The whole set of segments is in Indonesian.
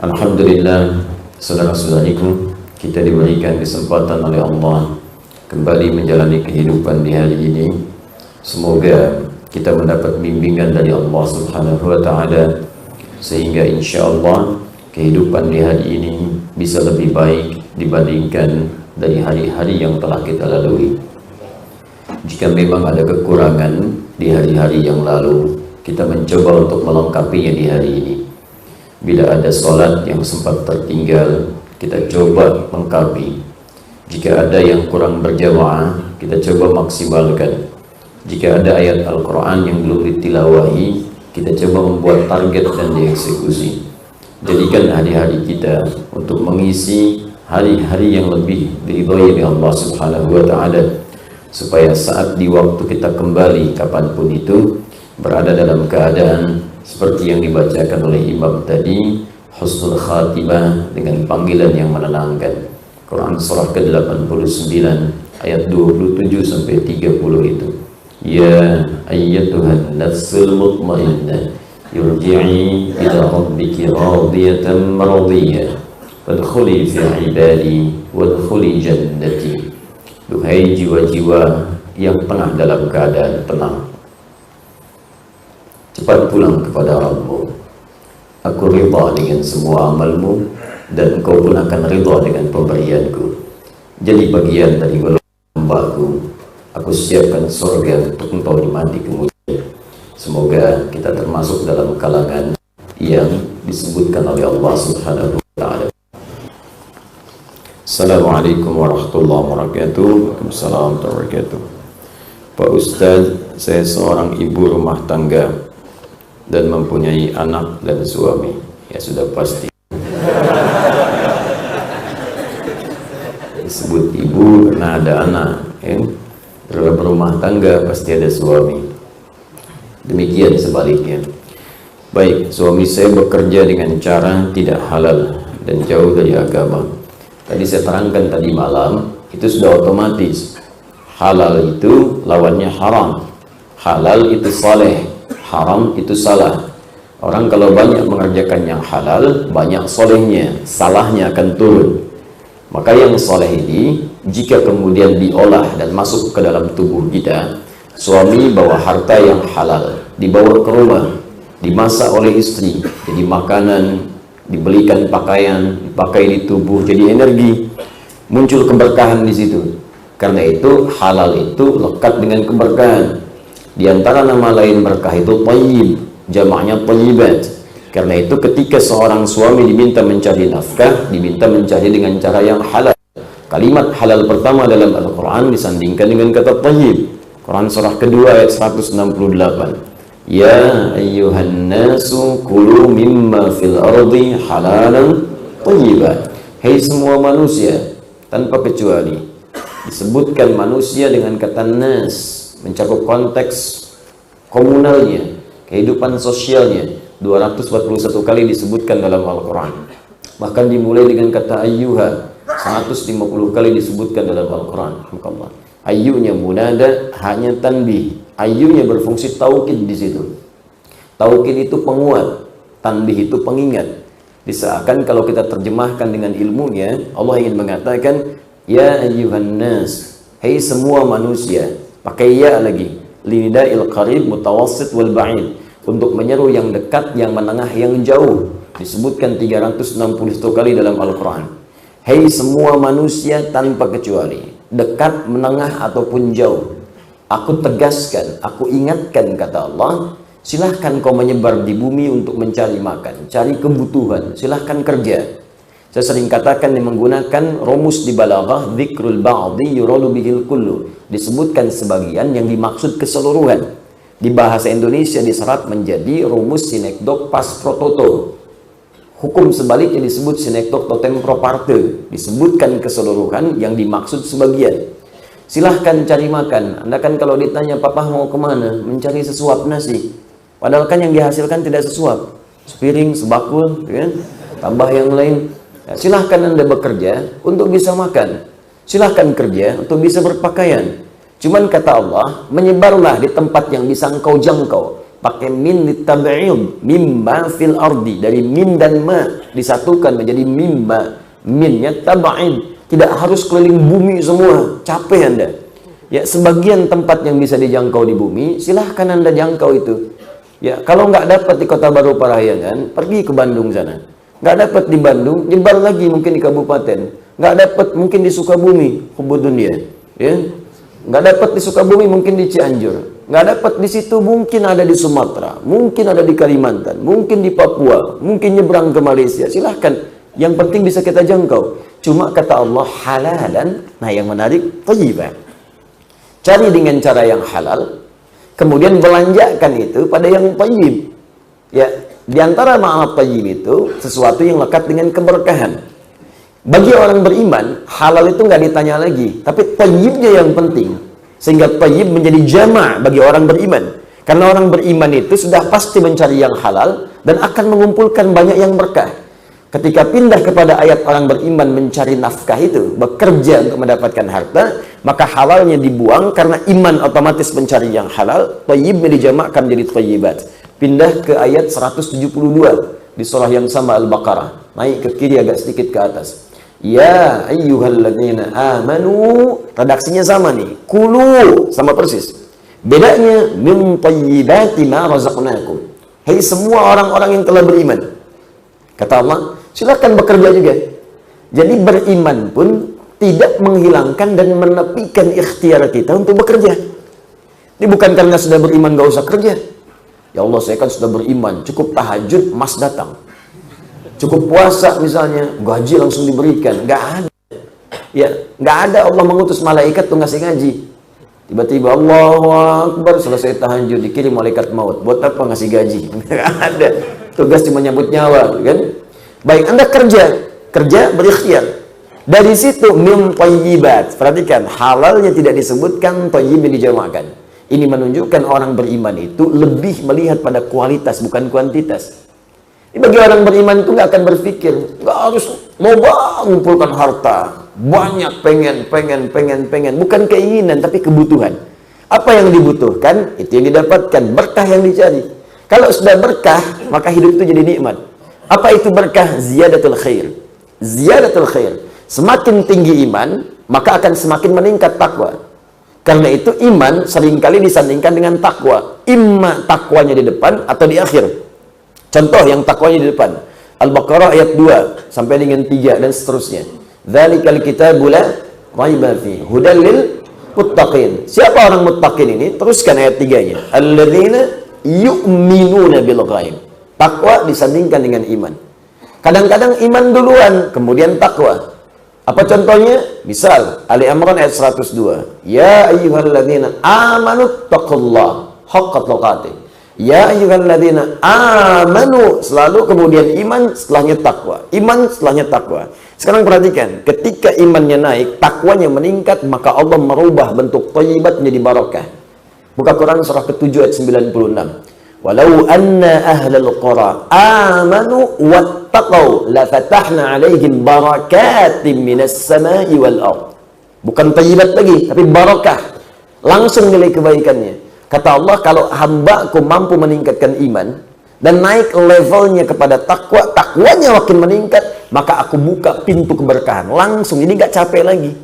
Alhamdulillah, saudara-saudariku, kita diberikan kesempatan oleh Allah kembali menjalani kehidupan di hari ini. Semoga kita mendapat bimbingan dari Allah Subhanahu wa Ta'ala, sehingga insya Allah kehidupan di hari ini bisa lebih baik dibandingkan dari hari-hari yang telah kita lalui. Jika memang ada kekurangan di hari-hari yang lalu, kita mencoba untuk melengkapinya di hari ini. Bila ada sholat yang sempat tertinggal, kita coba lengkapi. Jika ada yang kurang berjamaah, kita coba maksimalkan. Jika ada ayat Al-Quran yang belum ditilawahi, kita coba membuat target dan dieksekusi. Jadikan hari-hari kita untuk mengisi hari-hari yang lebih diridhoi oleh Allah Subhanahu wa Ta'ala, supaya saat di waktu kita kembali kapanpun itu berada dalam keadaan seperti yang dibacakan oleh imam tadi, husnul khatimah dengan panggilan yang menenangkan. Quran surah ke-89 ayat 27 sampai 30 itu. Ya ayyatuhan nafsul mutmainnah, irji'i ila rabbiki radiyatan maradiyah, fadkhuli fi ibadi wadkhuli jannati. Duhai jiwa-jiwa yang tengah dalam keadaan tenang, cepat pulang kepada Rabb-Mu. Aku ridha dengan semua amalmu, dan engkau pun akan ridha dengan pemberianku. Jadi bagian dari hamba-Ku. Aku siapkan surga untuk engkau nikmati kemudian. Semoga kita termasuk dalam kalangan yang disebutkan oleh Allah Subhanahu wa Ta'ala. Assalamualaikum warahmatullahi wabarakatuh. Waalaikumsalam warahmatullahi wabarakatuh. Pak Ustaz, saya seorang ibu rumah tangga dan mempunyai anak dan suami. Ya sudah pasti disebut ibu karena ada anak, ya. Dalam rumah tangga pasti ada suami. Demikian sebaliknya. Baik, suami saya bekerja dengan cara tidak halal dan jauh dari agama. Tadi saya terangkan tadi malam, itu sudah otomatis. Halal itu lawannya haram. Halal itu saleh, haram itu salah. Orang kalau banyak mengerjakan yang halal, banyak solehnya, salahnya akan turun. Maka yang soleh ini, jika kemudian diolah dan masuk ke dalam tubuh kita, suami bawa harta yang halal, dibawa ke rumah, dimasak oleh istri, jadi makanan, dibelikan pakaian, dipakai di tubuh, jadi energi, muncul keberkahan di situ. Karena itu halal itu lekat dengan keberkahan. Di antara nama lain berkah itu thayyib, jamaknya thayyibat. Karena itu ketika seorang suami diminta mencari nafkah, diminta mencari dengan cara yang halal. Kalimat halal pertama dalam Al-Quran disandingkan dengan kata thayyib. Quran surah kedua ayat 168. Ya ayyuhan nasu kulu mimma fil ardi halalan thayyiban. Hai semua manusia, tanpa kecuali. Disebutkan manusia dengan kata nas, mencakup konteks komunalnya, kehidupan sosialnya. 241 kali disebutkan dalam Al-Quran. Bahkan dimulai dengan kata ayyuha, 150 kali disebutkan dalam Al-Quran. Ayyunya munada, hanya tanbih. Ayyunya berfungsi taukid di situ. Taukid itu penguat, tanbih itu pengingat. Disahkan kalau kita terjemahkan dengan ilmunya, Allah ingin mengatakan ya ayyuhan nas, hai semua manusia. Pakai ya lagi, linida'il qarib mutawassit wal ba'id, untuk menyeru yang dekat, yang menengah, yang jauh. Disebutkan 361 kali dalam Al-Quran. Hei semua manusia tanpa kecuali, dekat, menengah, ataupun jauh. Aku tegaskan, aku ingatkan, kata Allah, silahkan kau menyebar di bumi untuk mencari makan, cari kebutuhan, silahkan kerja. Saya sering katakan yang menggunakan rumus di balaghah, dzikrul ba'di yuradu bihil kullu. Disebutkan sebagian yang dimaksud keseluruhan. Di bahasa Indonesia diserap menjadi rumus sinekdok pas pro toto. Hukum sebaliknya disebut sinekdok totem pro parte. Disebutkan keseluruhan yang dimaksud sebagian. Silahkan cari makan. Anda kan kalau ditanya, papa mau kemana? Mencari sesuap nasi. Padahal kan yang dihasilkan tidak sesuap. Sepiring, sebakul, ya? Tambah yang lain. Ya, silahkan Anda bekerja untuk bisa makan. Silahkan kerja untuk bisa berpakaian. Cuman kata Allah, menyebarlah di tempat yang bisa engkau jangkau. pakai min litab'id, mimma fil ardi, dari min dan ma disatukan menjadi mimma, minnya tab'id, tidak harus keliling bumi semua, capek Anda. Ya, sebagian tempat yang bisa dijangkau di bumi, silahkan Anda jangkau itu. Ya, kalau nggak dapat di Kota Baru Parahyangan, pergi ke Bandung sana. Nggak dapat di Bandung, nyebar lagi mungkin di kabupaten. Nggak dapat mungkin di Sukabumi, hubudun dia. Ya, nggak dapat di Sukabumi mungkin di Cianjur. Nggak dapat di situ mungkin ada di Sumatera, mungkin ada di Kalimantan, mungkin di Papua, mungkin nyebrang ke Malaysia. Silahkan, yang penting bisa kita jangkau. Cuma kata Allah halalan, nah yang menarik, thayyiban. Cari dengan cara yang halal, kemudian belanjakan itu pada yang thayyib. Ya, di antara makna thayyib itu sesuatu yang lekat dengan keberkahan. Bagi orang beriman, halal itu nggak ditanya lagi, tapi thayyibnya yang penting. Sehingga thayyib menjadi jama' bagi orang beriman. Karena orang beriman itu sudah pasti mencari yang halal dan akan mengumpulkan banyak yang berkah. Ketika pindah kepada ayat orang beriman mencari nafkah itu, bekerja untuk mendapatkan harta, maka halalnya dibuang karena iman otomatis mencari yang halal, thayyibnya dijamakkan jadi thayyibat. Pindah ke ayat 172 di surah yang sama Al-Baqarah. Naik ke kiri agak sedikit ke atas. Ya ayyuhalladzina amanu, redaksinya sama nih, kulu, sama persis. Bedanya min thayyibati ma razaqnakum. Hai semua orang-orang yang telah beriman. Kata Allah, silakan bekerja juga. Jadi beriman pun tidak menghilangkan dan menepikan ikhtiar kita untuk bekerja. Ini bukan karena sudah beriman gak usah kerja. Ya Allah, saya kan sudah beriman, cukup tahajud mas datang. Cukup puasa misalnya, gaji langsung diberikan. Nggak ada. Ya, nggak ada Allah mengutus malaikat tuh ngasih ngaji. Tiba-tiba Allahu Akbar, selesai tahajud dikirim malaikat maut. Buat apa ngasih gaji? Nggak ada. Tugas cuma nyambut nyawa, kan? Baik, Anda kerja berikhtiar. Dari situ min thayyibat. Perhatikan, halalnya tidak disebutkan, thayyib dijamakkan. Ini menunjukkan orang beriman itu lebih melihat pada kualitas bukan kuantitas. Bagi orang beriman itu nggak akan berpikir, nggak harus loba mengumpulkan harta, banyak pengen, bukan keinginan tapi kebutuhan. Apa yang dibutuhkan itu yang didapatkan, berkah yang dicari. Kalau sudah berkah maka hidup itu jadi nikmat. Apa itu berkah? Ziyadatul khair. Ziyadatul khair. Semakin tinggi iman maka akan semakin meningkat takwa. Karena itu iman seringkali disandingkan dengan takwa. Imma takwanya di depan atau di akhir. Contoh yang takwanya di depan. Al-Baqarah ayat 2 sampai dengan 3 dan seterusnya. Dzalikal kitabu la raiba fi hudal lil muttaqin. Siapa orang muttaqin ini? Teruskan ayat 3-nya. Alladzina yu'minuna bil ghaib. Takwa disandingkan dengan iman. Kadang-kadang iman duluan, kemudian takwa. Apa contohnya? Misal Ali Imran ayat 102. Ya ayyuhalladzina amanu taqullaha haqqa tuqatih. Ya ayyuhalladzina amanu, selalu kemudian iman, setelahnya takwa. Iman, setelahnya takwa. Sekarang perhatikan, ketika imannya naik, takwanya meningkat, maka Allah merubah bentuk thayyibat menjadi barakah. Buka Quran surah ke-7 ayat 96. Walau anna ahlal qura amanu wattaqau la fatahna 'alaihim barakatim minas sama'i wal ardh. Bukan thayyibat lagi, tapi barakah. Langsung nilai kebaikannya. Kata Allah, kalau hambaku mampu meningkatkan iman dan naik levelnya kepada takwa, takwanya makin meningkat, maka aku buka pintu keberkahan langsung. Jadi nggak capek lagi,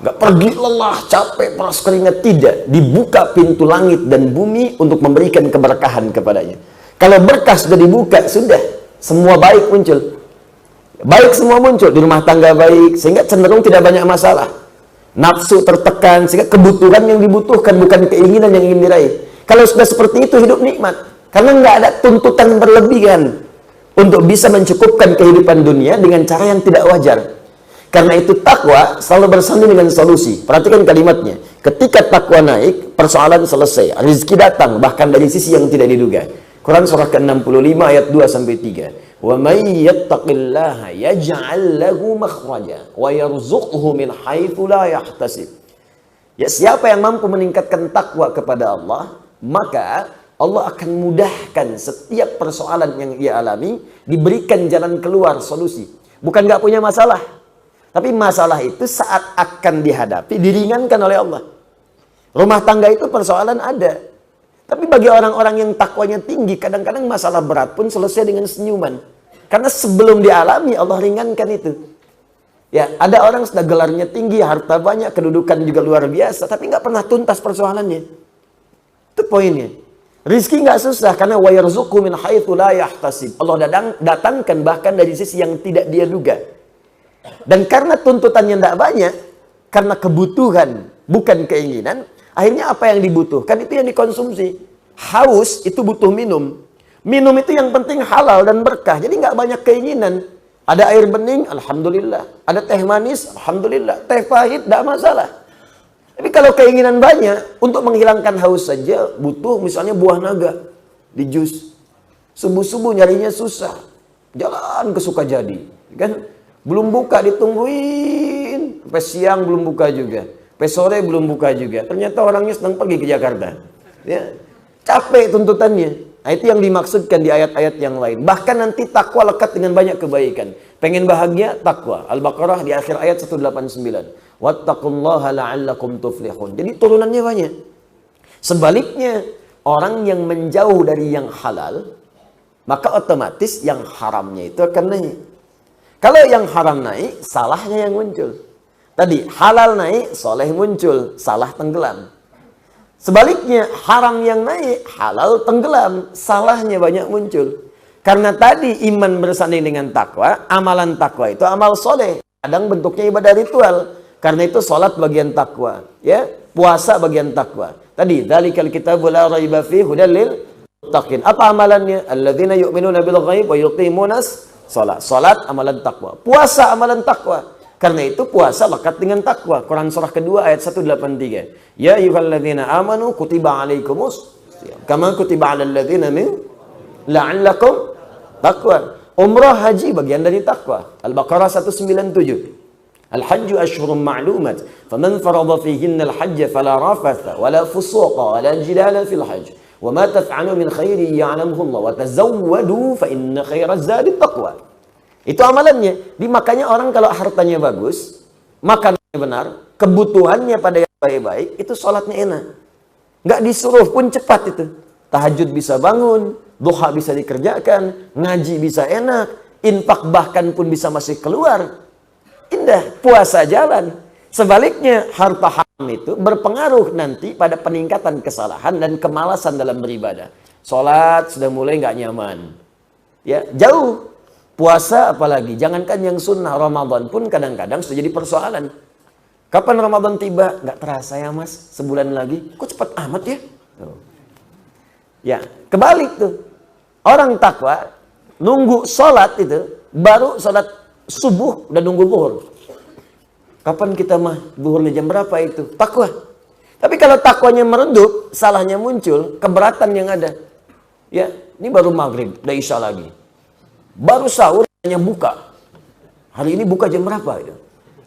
nggak pergi lelah, capek, peras keringat, tidak. Dibuka pintu langit dan bumi untuk memberikan keberkahan kepadanya. Kalau berkah sudah dibuka, sudah semua baik muncul. Baik semua muncul di rumah tangga baik, sehingga cenderung tidak banyak masalah. Nafsu tertekan, sehingga kebutuhan yang dibutuhkan bukan keinginan yang ingin diraih. Kalau sudah seperti itu hidup nikmat, karena nggak ada tuntutan berlebihan untuk bisa mencukupkan kehidupan dunia dengan cara yang tidak wajar. Karena itu takwa selalu bersanding dengan solusi. Perhatikan kalimatnya. Ketika takwa naik, persoalan selesai, rezeki datang bahkan dari sisi yang tidak diduga. Quran surah ke-65 ayat 2 sampai 3. Wa may yattaqillaha yaj'al lahu makhraja wa yarzuqhu min haitsu la yahtasib. Ya, siapa yang mampu meningkatkan takwa kepada Allah, maka Allah akan mudahkan setiap persoalan yang ia alami, diberikan jalan keluar, solusi. Bukan nggak punya masalah, tapi masalah itu saat akan dihadapi diringankan oleh Allah. Rumah tangga itu persoalan ada, Tapi bagi orang-orang yang takwanya tinggi, kadang-kadang masalah berat pun selesai dengan senyuman. Karena sebelum dialami, Allah ringankan itu. Ya, ada orang sudah gelarnya tinggi, harta banyak, kedudukan juga luar biasa, tapi nggak pernah tuntas persoalannya. Itu poinnya. Rizki nggak susah, karena wa yarzuqhu min haitsu la yahtasib. Allah datangkan bahkan dari sisi yang tidak dia duga. Dan karena tuntutannya tidak banyak, karena kebutuhan, bukan keinginan, akhirnya apa yang dibutuhkan itu yang dikonsumsi. Haus itu butuh minum. Minum itu yang penting halal dan berkah. Jadi nggak banyak keinginan. Ada air bening, alhamdulillah. Ada teh manis, alhamdulillah. Teh pahit, tidak masalah. Tapi kalau keinginan banyak, untuk menghilangkan haus saja, butuh misalnya buah naga. Di jus. Subuh-subuh nyarinya susah. Jalan ke Sukajadi. Kan? Belum buka, ditungguin. Sampai siang belum buka juga. Sampai sore belum buka juga. Ternyata orangnya sedang pergi ke Jakarta. Ya. Capek tuntutannya. Nah, itu yang dimaksudkan di ayat-ayat yang lain. Bahkan nanti takwa lekat dengan banyak kebaikan. Pengen bahagia, takwa. Al-Baqarah di akhir ayat 189. Wattaqullaha la'allakum tuflihun. Jadi turunannya banyak. Sebaliknya, orang yang menjauh dari yang halal, maka otomatis yang haramnya itu akan naik. Kalau yang haram naik, salahnya yang muncul. Tadi, halal naik, soleh muncul, salah tenggelam. Sebaliknya, haram yang naik, halal tenggelam, salahnya banyak muncul. Karena tadi iman bersanding dengan takwa, amalan takwa itu amal soleh. Kadang bentuknya ibadah ritual. Karena itu sholat bagian takwa. Ya, puasa bagian takwa. Tadi, dzalikal kitabu la raiba fihi hudal lil muttaqin. Apa amalannya? Alladzina yu'minuna bil ghaib wa yuqimunas shalah. Salat amalan takwa. Puasa amalan takwa. Karena itu puasa lekat dengan takwa. Quran surah kedua ayat 183. Ya ayyuhalladzina amanu kutiba alaikumus kama kutiba alal ladzina min la'allakum taqwa. Umrah haji bagian dari takwa. Al-Baqarah 197. Al-hajju ashhurun ma'lumat faman farada fihinna al-hajj fala rafatha wala fusuqa wala jidala fil hajj wa ma taf'alu min khairin ya'lamuhu Allah wa tazawwadu fa inna khairaz zadi taqwa. Itu amalannya. Makanya orang kalau hartanya bagus, makanannya benar, kebutuhannya pada yang baik-baik, itu sholatnya enak. Nggak disuruh pun cepat itu. Tahajud bisa bangun, duha bisa dikerjakan, ngaji bisa enak, infak bahkan pun bisa masih keluar. Indah, puasa jalan. Sebaliknya, harta haram itu berpengaruh nanti pada peningkatan kesalahan dan kemalasan dalam beribadah. Sholat sudah mulai nggak nyaman. Ya, jauh. Puasa apalagi, jangankan yang sunnah, Ramadan pun kadang-kadang sudah jadi persoalan. Kapan Ramadan tiba? Nggak terasa ya mas, sebulan lagi. Kok cepat amat ya? Ya, kebalik tuh. Orang takwa, nunggu sholat itu, baru sholat subuh udah nunggu zuhur. Kapan kita mah zuhurnya jam berapa itu? Takwa. Tapi kalau takwanya meredup, salahnya muncul, keberatan yang ada. Ya, ini baru maghrib, udah isya lagi. Baru sahur hanya buka. Hari ini buka jam berapa itu?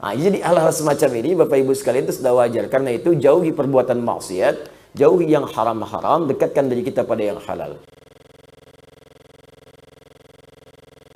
Nah, jadi hal-hal semacam ini Bapak Ibu sekalian itu sudah wajar. Karena itu jauhi perbuatan maksiat, jauhi yang haram-haram, dekatkan diri kita pada yang halal.